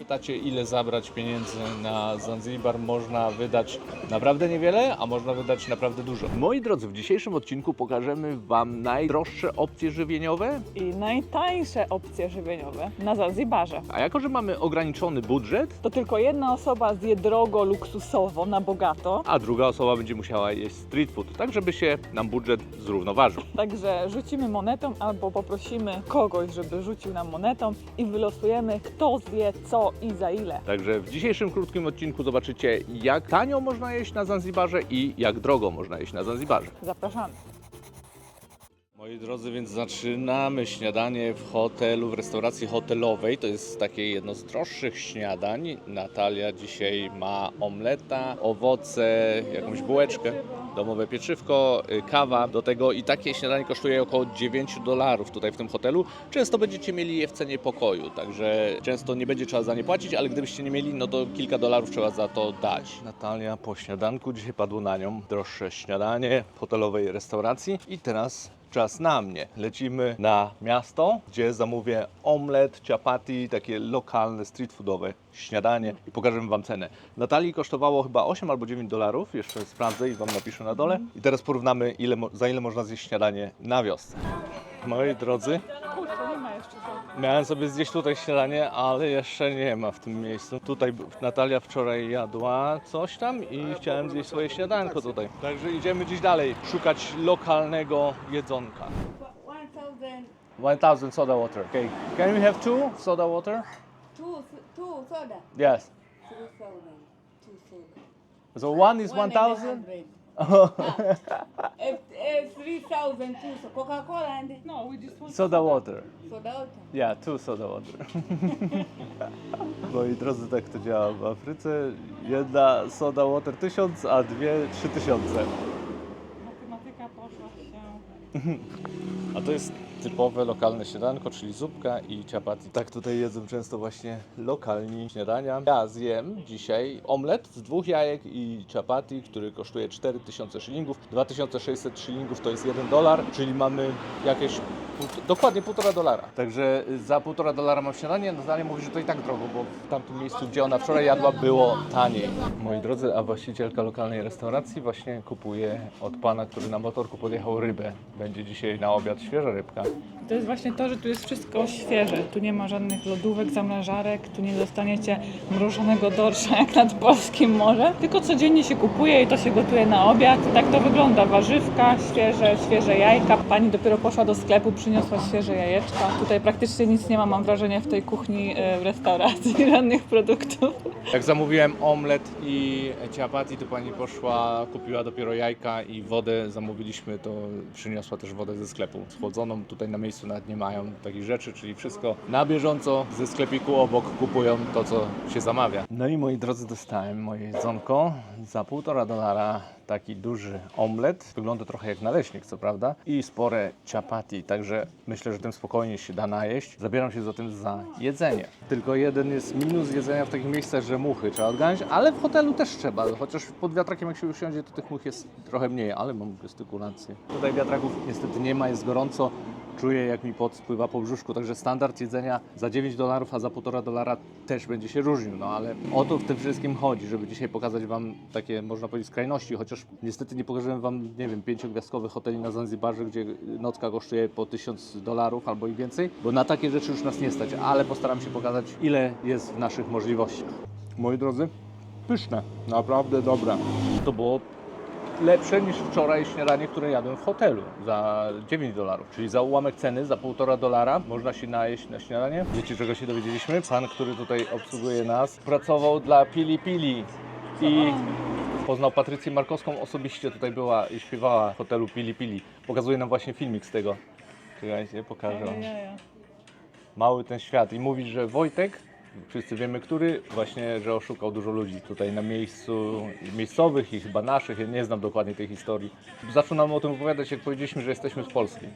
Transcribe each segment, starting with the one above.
Pytacie, ile zabrać pieniędzy na Zanzibar? Można wydać naprawdę niewiele, a można wydać naprawdę dużo. Moi drodzy, w dzisiejszym odcinku pokażemy Wam najdroższe opcje żywieniowe. I najtańsze opcje żywieniowe na Zanzibarze. A jako, że mamy ograniczony budżet, To tylko jedna osoba zje drogo, luksusowo, na bogato. a druga osoba będzie musiała jeść street food, tak żeby się nam budżet zrównoważył. Także rzucimy monetą albo poprosimy kogoś, żeby rzucił nam monetą i wylosujemy, kto zje co i za ile. Także w dzisiejszym krótkim odcinku zobaczycie, jak tanio można jeść na Zanzibarze i jak drogo można jeść na Zanzibarze. Zapraszamy. Moi drodzy, więc zaczynamy śniadanie w hotelu, w restauracji hotelowej. To jest takie jedno z droższych śniadań. Natalia dzisiaj ma omleta, owoce, jakąś bułeczkę, domowe pieczywko, kawa do tego i takie śniadanie kosztuje około $9 tutaj w tym hotelu. Często będziecie mieli je w cenie pokoju, także często nie będzie trzeba za nie płacić, ale gdybyście nie mieli, no to kilka dolarów trzeba za to dać. Natalia po śniadanku, dzisiaj padło na nią droższe śniadanie w hotelowej restauracji i teraz czas na mnie. Lecimy na miasto, gdzie zamówię omlet, chapati, takie lokalne, street foodowe śniadanie i pokażę Wam cenę. Natalii kosztowało chyba 8 albo $9, jeszcze sprawdzę i Wam napiszę na dole. I teraz porównamy, za ile można zjeść śniadanie na wiosce. Moi drodzy, Kurczę, nie ma jeszcze co. miałem sobie zjeść tutaj śniadanie, ale jeszcze nie ma w tym miejscu. Tutaj Natalia wczoraj jadła coś tam i chciałem zjeść swoje śniadanko tutaj. Także idziemy gdzieś dalej, szukać lokalnego jedzonka. 1000 soda water. Okay. Can we have 2 soda water? Two soda. Yes. 2,000. Two soda. So one is 1000? 3,000 two so Coca-Cola and No, we just want Soda water. soda water. Yeah, 2 soda water. Moi drodzy, tak to działa w Afryce. Jedna soda water 1000, a dwie 3000. Matematyka poszła się. A to jest typowe lokalne śniadanko, czyli zupka i chapati. Tak tutaj jedzą często właśnie lokalni śniadania. Ja zjem dzisiaj omlet z 2 jajek i chapati, który kosztuje 4000 szylingów. 2600 szylingów to jest $1, czyli mamy jakieś dokładnie $1,5. Także za $1,5 mam śniadanie. Natalia mówi, że to i tak drogo, bo w tamtym miejscu, gdzie ona wczoraj jadła, było taniej. Moi drodzy, a właścicielka lokalnej restauracji właśnie kupuje od pana, który na motorku podjechał, rybę. Będzie dzisiaj na obiad świeża rybka. To jest właśnie to, że tu jest wszystko świeże. Tu nie ma żadnych lodówek, zamrażarek, tu nie dostaniecie mrożonego dorsza jak nad polskim morzem, tylko codziennie się kupuje i to się gotuje na obiad. Tak to wygląda. Warzywka, świeże jajka. Pani dopiero poszła do sklepu, przyniosła świeże jajeczka. Tutaj praktycznie nic nie ma, mam wrażenie, w tej kuchni w restauracji, żadnych produktów. Jak zamówiłem omlet i chapati, to pani poszła, kupiła dopiero jajka i wodę zamówiliśmy, to przyniosła też wodę ze sklepu schłodzoną. Tutaj na miejscu nawet nie mają takich rzeczy, czyli wszystko na bieżąco ze sklepiku obok kupują to, co się zamawia. No i moi drodzy, dostałem moje jedzonko za $1,5. Taki duży omlet, wygląda trochę jak naleśnik, co prawda, i spore chapati, także myślę, że tym spokojnie się da najeść. Zabieram się zatem za jedzenie. Tylko jeden jest minus jedzenia w takich miejscach, że muchy trzeba odganiać, ale w hotelu też trzeba, chociaż pod wiatrakiem jak się usiądzie, to tych much jest trochę mniej, ale mam gestykulację. Tutaj wiatraków niestety nie ma, jest gorąco. Czuję, jak mi pot spływa po brzuszku, także standard jedzenia za $9, a za $1,5 też będzie się różnił, no ale o to w tym wszystkim chodzi, żeby dzisiaj pokazać Wam takie, można powiedzieć, skrajności, chociaż niestety nie pokażemy Wam, nie wiem, 5-gwiazdkowych hoteli na Zanzibarze, gdzie nocka kosztuje po $1000 albo i więcej, bo na takie rzeczy już nas nie stać, ale postaram się pokazać, ile jest w naszych możliwościach. Moi drodzy, pyszne, naprawdę dobre. To było lepsze niż wczoraj śniadanie, które jadłem w hotelu za $9, czyli za ułamek ceny, za $1,5 można się najeść na śniadanie. Wiecie, czego się dowiedzieliśmy? Pan, który tutaj obsługuje nas, pracował dla Pili Pili i poznał Patrycję Markowską osobiście, tutaj była i śpiewała w hotelu Pili Pili. Pokazuje nam właśnie filmik z tego. Czekajcie, pokażę wam. Mały ten świat i mówi, że Wojtek, wszyscy wiemy, który, właśnie, że oszukał dużo ludzi tutaj na miejscu, miejscowych i chyba naszych, ja nie znam dokładnie tej historii. Zaczął nam o tym opowiadać, jak powiedzieliśmy, że jesteśmy z Polski.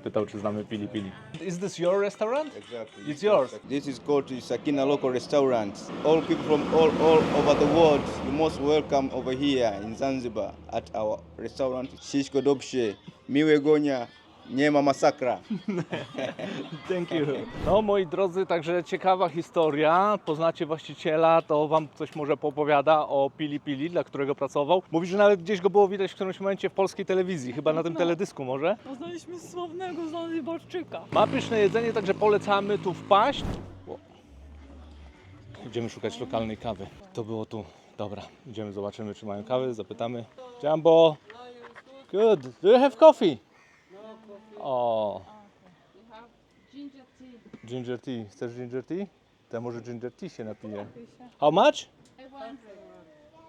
Pytał, czy znamy Pili Pili. Is this your restaurant? Exactly. It's yours. This is called Sakina Local Restaurant. All people from all over the world, you're most welcome over here in Zanzibar at our restaurant. Shishko Dobshe, Miwe Gonya, Nie ma masakra. Thank you. No moi drodzy, także ciekawa historia. Poznacie właściciela, to wam coś może poopowiada o Pili Pili, dla którego pracował. Mówi, że nawet gdzieś go było widać w którymś momencie w polskiej telewizji, chyba na tym teledysku może. Poznaliśmy sławnego Zanzibarczyka. Ma pyszne jedzenie, także polecamy tu wpaść. Idziemy szukać lokalnej kawy. To było tu. Dobra, idziemy, zobaczymy, czy mają kawę, zapytamy. Jumbo! Good. Do you have coffee? O. Ginger tea. Chcesz ginger tea? To może ginger tea się napije. How much?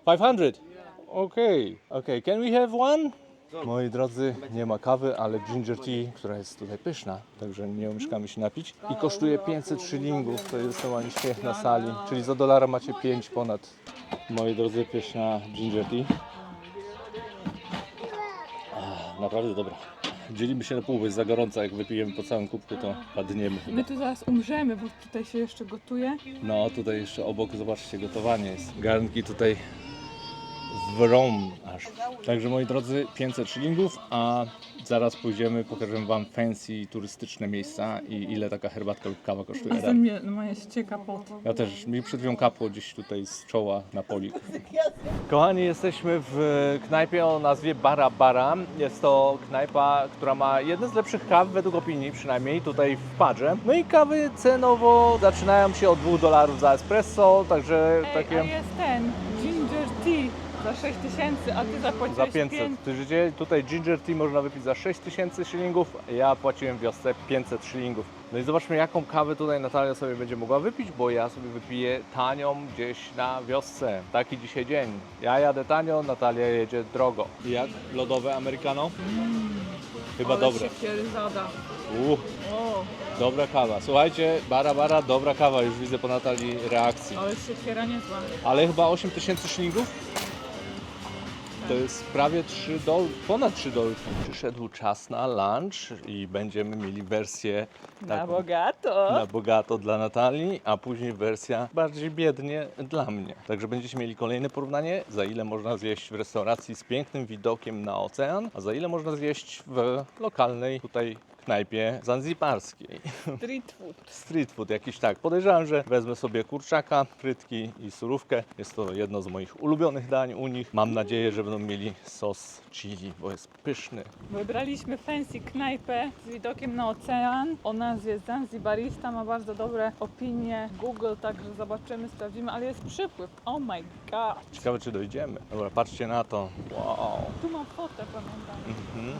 500. Okay. Can we have one? Moi drodzy, nie ma kawy, ale ginger tea, która jest tutaj pyszna, także nie omieszkamy się napić. I kosztuje 500 szylingów, to jest normalnie śmiech na sali, czyli za dolara macie 5 ponad. Moi drodzy, pyszna ginger tea. Naprawdę dobra. Dzielimy się na pół, bo jest za gorąco, jak wypijemy po całym kubku, to padniemy chyba. My tu zaraz umrzemy, bo tutaj się jeszcze gotuje. No tutaj jeszcze obok, zobaczcie, gotowanie jest. Garnki tutaj wrą aż. Także moi drodzy, 500 szylingów, a zaraz pójdziemy, pokażę wam fancy turystyczne miejsca i ile taka herbatka lub kawa kosztuje. A ze mnie moje ścieka pot. Ja też, mi przed chwilą kapło gdzieś tutaj z czoła na polik. Kochani, jesteśmy w knajpie o nazwie Bara Bara. Jest to knajpa, która ma jedne z lepszych kaw, według opinii przynajmniej, tutaj w Padrze. No i kawy cenowo zaczynają się od $2 za espresso, także takie... A jest ten ginger tea za 6000, a ty zapłaciłeś Za 500. Tutaj ginger tea można wypić za 6000 szylingów, ja płaciłem w wiosce 500 szylingów. No i zobaczmy, jaką kawę tutaj Natalia sobie będzie mogła wypić, bo ja sobie wypiję tanią gdzieś na wiosce. Taki dzisiaj dzień. Ja jadę tanio, Natalia jedzie drogo. I jak? Lodowe americano? Chyba Ale dobre. zada. O, Dobra kawa. Słuchajcie, Bara, dobra kawa. Już widzę po Natalii reakcji. ale siekiera niezła. Ale chyba 8000 szylingów? To jest prawie $3, ponad $3. Przyszedł czas na lunch i będziemy mieli wersję Na bogato. na bogato dla Natalii, a później wersja bardziej biednie dla mnie. Także będziecie mieli kolejne porównanie, za ile można zjeść w restauracji z pięknym widokiem na ocean, a za ile można zjeść w lokalnej tutaj knajpie zanzibarskiej. Street food. Street food jakiś tak. Podejrzewam, że wezmę sobie kurczaka, frytki i surówkę. Jest to jedno z moich ulubionych dań u nich. Mam nadzieję, że będą mieli sos chili, bo jest pyszny. Wybraliśmy fancy knajpę z widokiem na ocean. O nazwie Zanzibarista, ma bardzo dobre opinie Google, także zobaczymy, sprawdzimy, ale jest przypływ. Oh my god. Ciekawe, czy dojdziemy. Dobra, patrzcie na to. Wow. Tu mam fotę, pamiętam.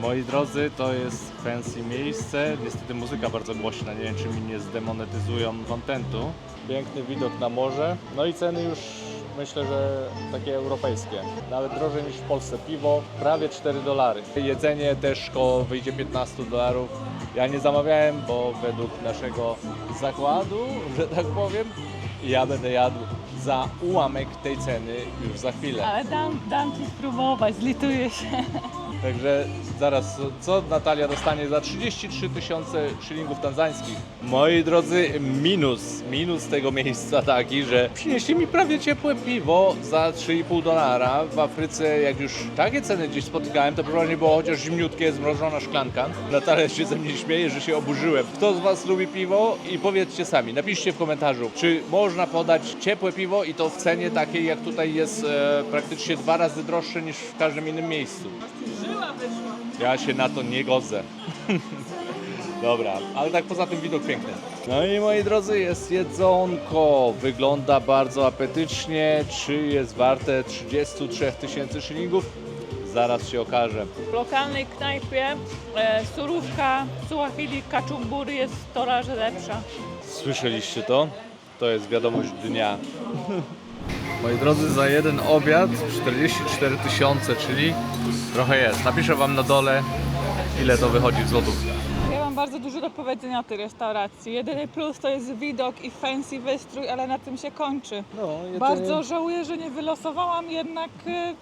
Moi drodzy, to jest fancy miejsce. Niestety muzyka bardzo głośna, nie wiem, czy mi nie zdemonetyzują kontentu. Piękny widok na morze. No i ceny już myślę, że takie europejskie. Nawet drożej niż w Polsce. Piwo prawie $4. Jedzenie też koło wyjdzie $15. Ja nie zamawiałem, bo według naszego zakładu, że tak powiem, ja będę jadł za ułamek tej ceny już za chwilę. Ale dam ci spróbować, zlituję się. Także zaraz, co Natalia dostanie za 33 000 szylingów tanzańskich? Moi drodzy, minus tego miejsca taki, że przynieśli mi prawie ciepłe piwo za $3,5. W Afryce, jak już takie ceny gdzieś spotykałem, to probably było chociaż zimniutkie, zmrożona szklanka. Natalia się ze mnie śmieje, że się oburzyłem. Kto z Was lubi piwo? I powiedzcie sami, napiszcie w komentarzu, czy można podać ciepłe piwo i to w cenie takiej, jak tutaj jest praktycznie 2 razy droższe niż w każdym innym miejscu. Żyła wyszła. Ja się na to nie godzę. Dobra, ale tak poza tym widok piękny. No i moi drodzy, jest jedzonko. Wygląda bardzo apetycznie. Czy jest warte 33 000 szylingów? Zaraz się okaże. W lokalnej knajpie surówka Suahili kaczumburi jest 100 razy lepsza. Słyszeliście to? To jest wiadomość dnia. Moi drodzy, za jeden obiad 44 000, czyli trochę jest. Napiszę Wam na dole, ile to wychodzi w złotówkach. Ja Wam mam bardzo dużo do powiedzenia o tej restauracji. Jedyny plus to jest widok i fancy wystrój, ale na tym się kończy. Bardzo żałuję, że nie wylosowałam jednak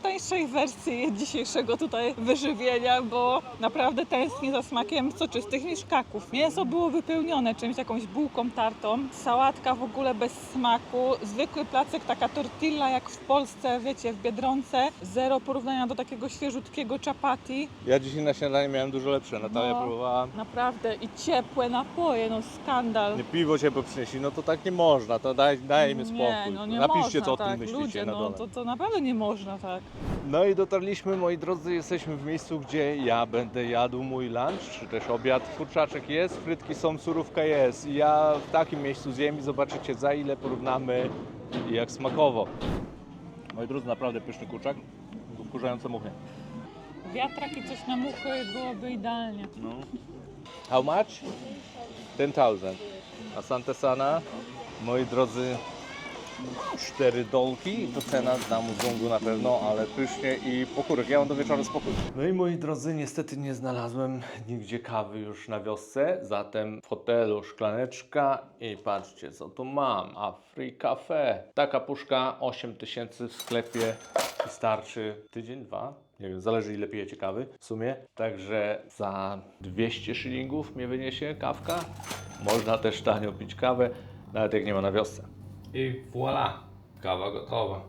tańszej wersji dzisiejszego tutaj wyżywienia, bo naprawdę tęsknię za smakiem soczystych miszkaków. Mięso było wypełnione czymś, jakąś bułką tartą, sałatka w ogóle bez smaku, zwykły placek, taka tortilla jak w Polsce, wiecie, w Biedronce. Zero porównania do takiego świeżutkiego chapati. Ja dzisiaj na śniadanie miałem dużo lepsze. Natalia próbowała. Naprawdę i ciepłe napoje, no skandal. Nie, piwo ciepłe przynieśli, no to tak nie można, to dajmy spokój. Nie, no nie Napiszcie, można, co o tym tak. myślicie Ludzie, na no dole. to naprawdę nie można tak. No i dotarliśmy, moi drodzy, jesteśmy w miejscu, gdzie ja będę jadł mój lunch, czy też obiad. Kurczaczek jest, frytki są, surówka jest. I ja w takim miejscu zjem i zobaczycie, za ile porównamy i jak smakowo. Moi drodzy, naprawdę pyszny kurczak, wkurzające muchy. Wiatrak i coś na muchy byłoby idealnie. No. How much? 10,000. Asante sana. Moi drodzy, 4 dolki. To cena dla muzungu na pewno, ale pysznie i pokórek. Ja mam do wieczora spokój. No i moi drodzy, niestety nie znalazłem nigdzie kawy już na wiosce. Zatem w hotelu szklaneczka i patrzcie, co tu mam. Afri Cafe. Taka puszka 8000 w sklepie i starczy tydzień, dwa. Nie wiem, zależy ile pijecie kawy w sumie. Także za 200 szylingów mnie wyniesie kawka. Można też tanio pić kawę, nawet jak nie ma na wiosce. I voilà, kawa gotowa.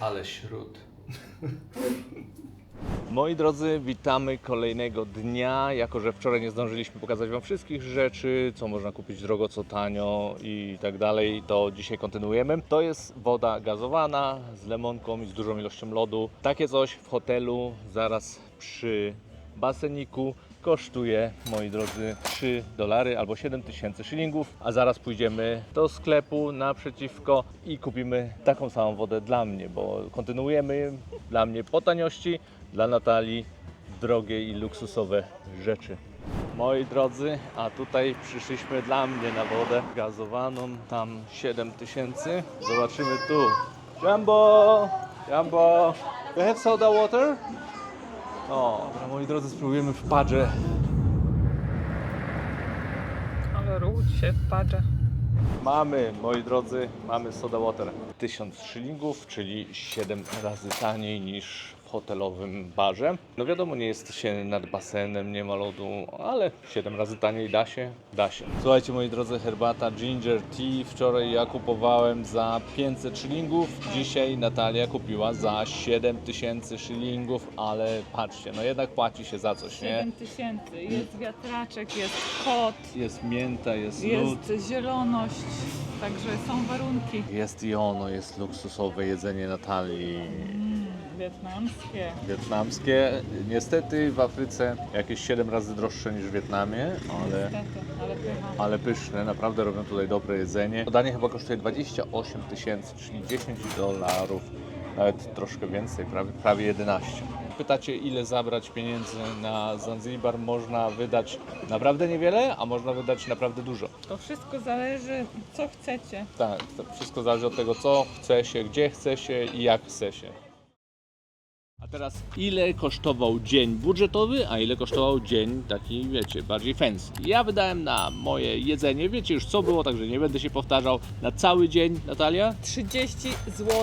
Ale śród. Moi drodzy, witamy kolejnego dnia. Jako że wczoraj nie zdążyliśmy pokazać Wam wszystkich rzeczy, co można kupić drogo, co tanio i tak dalej, to dzisiaj kontynuujemy. To jest woda gazowana z lemonką i z dużą ilością lodu. Takie coś w hotelu zaraz przy baseniku kosztuje, moi drodzy, $3 albo 7000 szylingów, a zaraz pójdziemy do sklepu naprzeciwko i kupimy taką samą wodę dla mnie, bo kontynuujemy dla mnie po taniości, dla Natalii drogie i luksusowe rzeczy. Moi drodzy, a tutaj przyszliśmy dla mnie na wodę gazowaną, tam 7000. Zobaczymy tu. Jumbo! Jumbo! You have soda water? O, dobra, moi drodzy, spróbujemy w padze. Ale ród się w padze. Mamy, moi drodzy, mamy soda water. 1000 szylingów, czyli 7 razy taniej niż w hotelowym barze. No wiadomo, nie jest się nad basenem, nie ma lodu, ale 7 razy taniej da się, da się. Słuchajcie, moi drodzy, herbata ginger tea. Wczoraj ja kupowałem za 500 szylingów, dzisiaj Natalia kupiła za 7000 szylingów, ale patrzcie, no jednak płaci się za coś, nie? 7000, jest wiatraczek, jest kot, Jest mięta, jest lód. jest zieloność, także są warunki. Jest i ono, jest luksusowe jedzenie Natalii. Wietnamskie. Wietnamskie. Niestety w Afryce jakieś 7 razy droższe niż w Wietnamie, Niestety, ale pycha. ale pyszne. Naprawdę robią tutaj dobre jedzenie. To danie chyba kosztuje 28 000, czyli $10. Nawet troszkę więcej, prawie 11. Pytacie, ile zabrać pieniędzy na Zanzibar? Można wydać naprawdę niewiele, a można wydać naprawdę dużo. To wszystko zależy, co chcecie. Tak, to wszystko zależy od tego, co chce się, gdzie chce się i jak chce się. A teraz, ile kosztował dzień budżetowy, a ile kosztował dzień taki, wiecie, bardziej fancy? Ja wydałem na moje jedzenie, wiecie już co było, także nie będę się powtarzał, na cały dzień, Natalia, 30 zł,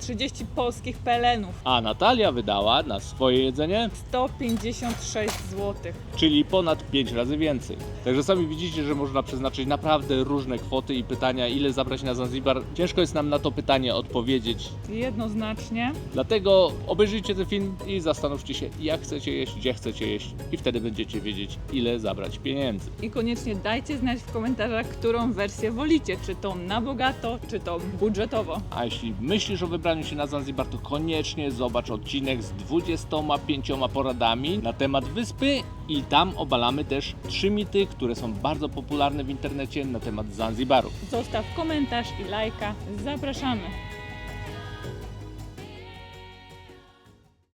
30 polskich pelenów, a Natalia wydała na swoje jedzenie, 156 zł. czyli ponad 5 razy więcej. Także sami widzicie, że można przeznaczyć naprawdę różne kwoty i pytania, ile zabrać na Zanzibar. Ciężko jest nam na to pytanie odpowiedzieć. Jednoznacznie. Dlatego obejrzyjcie ten film i zastanówcie się, jak chcecie jeść, gdzie chcecie jeść i wtedy będziecie wiedzieć, ile zabrać pieniędzy. I koniecznie dajcie znać w komentarzach, którą wersję wolicie, czy tą na bogato, czy tą budżetowo. A jeśli myślisz o wybraniu się na Zanzibar, to koniecznie zobacz odcinek z 25 poradami na temat wyspy i tam obalamy też 3 mity, które są bardzo popularne w internecie na temat Zanzibaru. Zostaw komentarz i lajka. Zapraszamy!